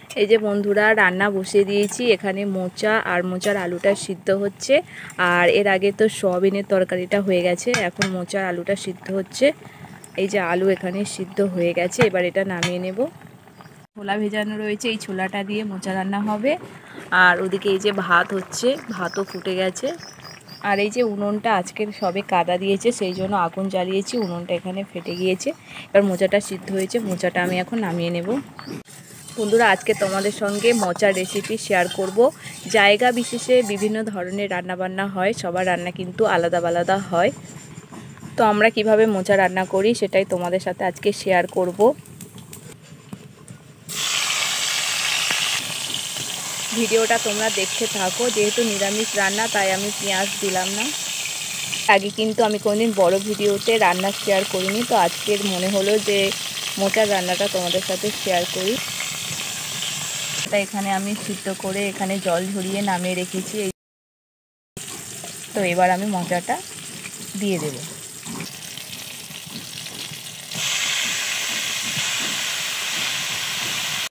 এই যে বন্ধুরা রান্না বসিয়ে দিয়েছি। এখানে মোচা আর মোচার আলুটা সিদ্ধ হচ্ছে। আর এর আগে তো সয়াবিনের তরকারিটা হয়ে গেছে, এখন মোচার আলুটা সিদ্ধ হচ্ছে। এই যে আলু এখানে সিদ্ধ হয়ে গেছে, এবার এটা নামিয়ে নেব। ছোলা ভেজানো রয়েছে, এই ছোলাটা দিয়ে মোচা রান্না হবে। আর ওদিকে এই যে ভাত হচ্ছে, ভাতও ফুটে গেছে। আর এই যে উনুনটা আজকে সবে কাদা দিয়েছে, সেই জন্য আগুন জ্বালিয়েছি, উনুনটা এখানে ফেটে গিয়েছে। এবার মোচাটা সিদ্ধ হয়েছে, মোচাটা আমি এখন নামিয়ে নেব। বন্ধুরা আজকে তোমাদের সঙ্গে মোচার রেসিপি শেয়ার করব। জায়গা বিশেষে বিভিন্ন ধরনের রান্নাবান্না হয়, সবার রান্না কিন্তু আলাদা আলাদা হয়। তো আমরা কিভাবে মোচা রান্না করি সেটাই তোমাদের সাথে আজকে শেয়ার করব। ভিডিওটা তোমরা দেখতে থাকো। যেহেতু নিরামিষ রান্না তাই আমি পেঁয়াজ দিলাম না। আগে কিন্তু আমি কোনোদিন বড় ভিডিওতে রান্না শেয়ার করিনি, তো আজকের মনে হলো যে মোচার রান্নাটা তোমাদের সাথে শেয়ার করি। তাই এখানে আমি সিদ্ধ করে এখানে জল ঝরিয়ে নামিয়ে রেখেছি। তো এবার আমি মোচাটা দিয়ে দেব।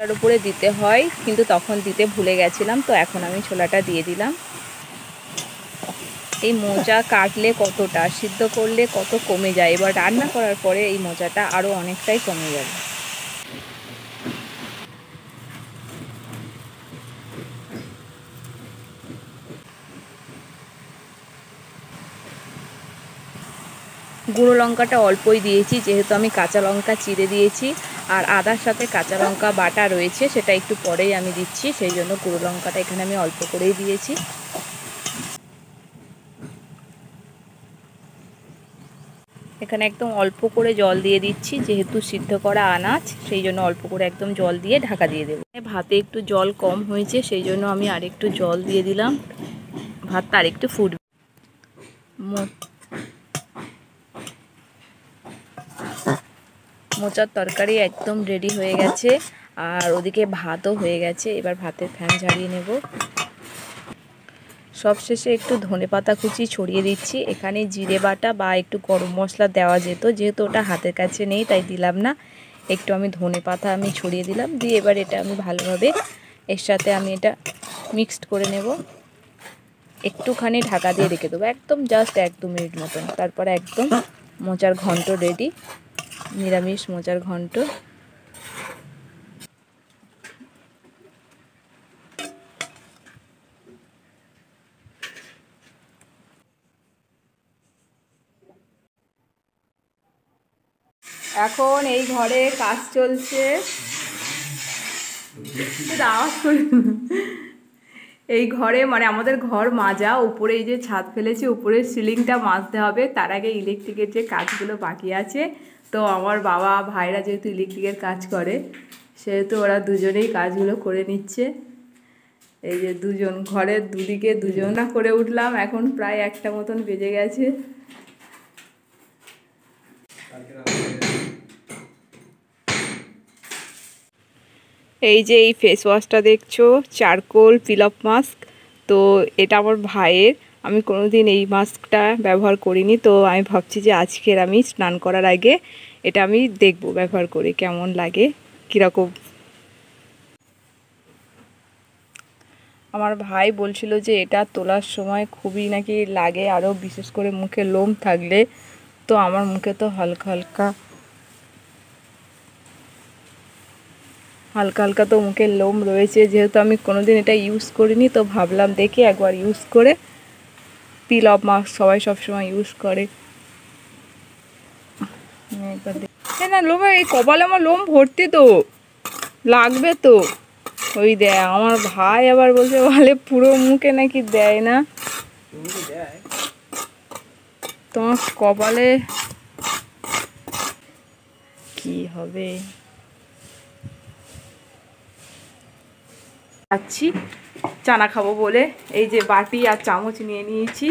তার উপরে দিতে হয়, কিন্তু তখন দিতে ভুলে গেছিলাম, তো এখন আমি ছোলাটা দিয়ে দিলাম। এই মোচা কাটলে কতটা, সিদ্ধ করলে কত কমে যায়, এবার রান্না করার পরে এই মোচাটা আরও অনেকটাই কমে যাবে। গুঁড়ো লঙ্কাটা অল্পই দিয়েছি, যেহেতু আমি কাঁচা লঙ্কা চিড়ে দিয়েছি। আর আদার সাথে কাঁচা লঙ্কা বাটা রয়েছে, সেটা একটু পরেই আমি দিচ্ছি, সেই জন্য গুঁড়ো লঙ্কাটা এখানে আমি অল্প করেই দিয়েছি। এখানে একদম অল্প করে জল দিয়ে দিচ্ছি, যেহেতু সিদ্ধ করা আনাজ, সেই জন্য অল্প করে একদম জল দিয়ে ঢাকা দিয়ে দেবো। ভাতে একটু জল কম হয়েছে, সেই জন্য আমি আরেকটু জল দিয়ে দিলাম, ভাতটা আরেকটু ফুটবে। মোচার তরকারি একদম রেডি হয়ে গেছে, আর ওদিকে ভাতও হয়ে গেছে। এবার ভাতের ফ্যান ঝাড়িয়ে নেব। সবশেষে একটু ধনেপাতা কুচি ছড়িয়ে দিচ্ছি। এখানে জিরে বাটা বা একটু গরম মশলা দেওয়া যেত, যেহেতু ওটা হাতের কাছে নেই তাই দিলাম না। একটু আমি ধনেপাতা আমি ছড়িয়ে দিলাম, দিয়ে এবার এটা আমি ভালোভাবে এর সাথে আমি এটা মিক্সড করে নেব। একটুখানি ঢাকা দিয়ে রেখে দেবো, একদম জাস্ট 1-2 মিনিট মতন। তারপরে একদম মোচার ঘন্ট রেডি, নিরামিষ মোচার ঘন্ট। এখন এই ঘরে কাজ চলছে, এই ঘরে মানে আমাদের ঘর মাজা, উপরে এই যে ছাদ ফেলেছে, উপরে সিলিংটা মাজতে হবে। তার আগে ইলেকট্রিকের যে কাজগুলো বাকি আছে, তো আমার বাবা ভাইরা যেহেতু ইলেকট্রিকের কাজ করে, সেহেতু ওরা দুজনেই কাজগুলো করে নিচ্ছে। এই যে দুজন, ঘরের দুদিকে দুজন না করে উঠলাম, এখন প্রায় 1টা মতন বেজে গেছে। এই যে এই ফেস ওয়াশটা দেখছো, চারকোল পিল অফ মাস্ক, তো এটা আমার ভাইয়ের। আমি কোনোদিন এই মাস্কটা ব্যবহার করিনি, তো আমি ভাবছি যে আজকের আমি স্নান করার আগে এটা আমি দেখব ব্যবহার করে কেমন লাগে, কীরকম। আমার ভাই বলছিল যে এটা তোলার সময় খুবই নাকি লাগে, আরও বিশেষ করে মুখে লোম থাকলে। তো আমার মুখে তো হালকা হালকা তো মুখের লোম রয়েছে, যেহেতু আমি কোনোদিন এটা ইউজ করিনি, তো ভাবলাম দেখি একবার ইউজ করে। পিল অফ মাস্ক সবাই সবসময় ইউজ করে। না লোমে, এই কপালে আমার লোম ভর্তি, তো লাগবে তো। ওই দেয় আমার ভাই আবার বলছে, বলে পুরো মুখে নাকি দেয় না, তোমার কপালে কি হবে। যাচ্ছি চানা খাবো বলে, এই যে বাটি আর চামচ নিয়ে নিয়েছি।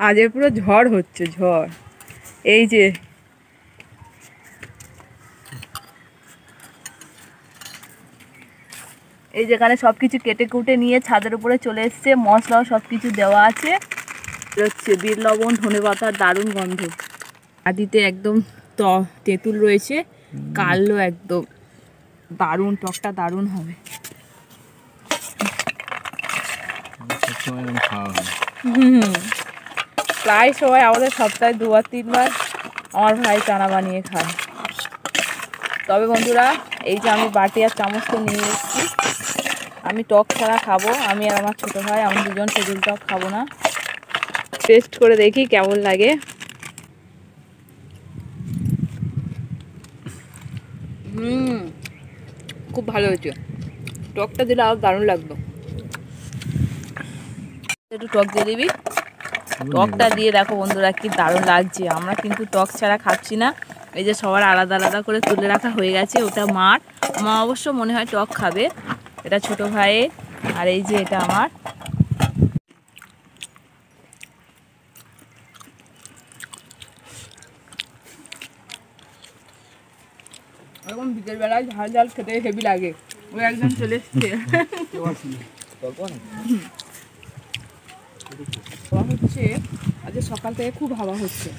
আজের পুরো ঝড় হচ্ছে, ঝড়। এই যে যেখানে সব কিছু কেটে কুটে নিয়ে ছাদের উপরে চলে এসছে, মশলাও সব কিছু দেওয়া আছে। হচ্ছে বিট লবণ, ধনেপাতার দারুণ গন্ধ। আদিতে একদম তেঁতুল রয়েছে, কালো একদম দারুণ, টকটা দারুণ হবে। প্রায় সময় আমাদের সপ্তাহে 2-3 বার আমার ভাই চানা বানিয়ে খায়। তবে বন্ধুরা, এই যে আমি বাটি আর চামচ তো নিয়ে এসেছি, আমি টক ছাড়া খাবো, আমি আর আমার ছোটো ভাই, আমি দুজন তেঁতুল টক খাবো না। টেস্ট করে দেখি কেমন লাগে। খুব ভালো হয়েছে, টকটা দিলে আরও দারুণ লাগতো। একটু টক দিয়ে দিবি, টকটা দিয়ে দেখো বন্ধুরা কি দারুণ লাগছে। আমরা কিন্তু টক ছাড়া খাচ্ছি না। এই যে সবার আলাদা আলাদা করে তুলে রাখা হয়ে গেছে। ওটা মার, মা অবশ্য মনে হয় টক খাবে, এটা ছোট ভাইয়ের, আর এই যে এটা আমার। এরকম বিকেল বেলায় ঝাল ঝাল খেতে হেভি লাগে। ওই একজন চলে এসছে হচ্ছে, আজ সকাল থেকে খুব হাওয়া হচ্ছে।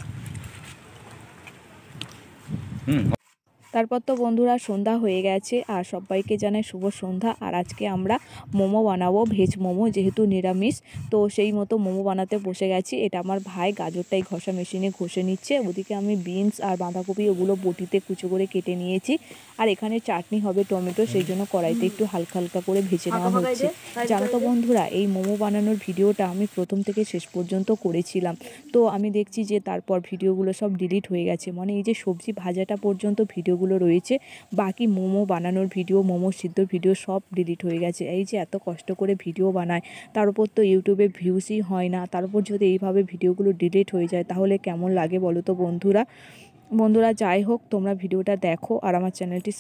তারপর তো বন্ধুরা সন্ধ্যা হয়ে গেছে, আর সবাইকে জানাই শুভ সন্ধ্যা। আর আজকে আমরা মোমো বানাবো, ভেজ মোমো, যেহেতু নিরামিষ, তো সেই মতো মোমো বানাতে বসে গেছি। এটা আমার ভাই গাজরটাই ঘষা মেশিনে ঘষে নিচ্ছে। ওদিকে আমি বিনস আর বাঁধাকপি ওগুলো বটিতে কুচো করে কেটে নিয়েছি। আর এখানে চাটনি হবে টমেটো, সেই জন্য কড়াইতে একটু হালকা হালকা করে ভেজে নেওয়া হচ্ছে। জানো তো বন্ধুরা, এই মোমো বানানোর ভিডিওটা আমি প্রথম থেকে শেষ পর্যন্ত করেছিলাম, তো আমি দেখছি যে তারপর ভিডিওগুলো সব ডিলিট হয়ে গেছে। মানে এই যে সবজি ভাজাটা পর্যন্ত ভিডিওগুলো রয়েছে, বাকি মোমো বানানোর ভিডিও, মোমো সিদ্ধর ভিডিও সব ডিলিট হয়ে গেছে। এই যে এত কষ্ট করে ভিডিও বানায়, তার উপর তো ইউটিউবে ভিউসই হয় না, তার উপর যদি এইভাবে ভিডিওগুলো ডিলিট হয়ে যায় তাহলে কেমন লাগে বলো তো বন্ধুরা। যাই হোক, তোমরা ভিডিওটা দেখো আর আমার চ্যানেলটি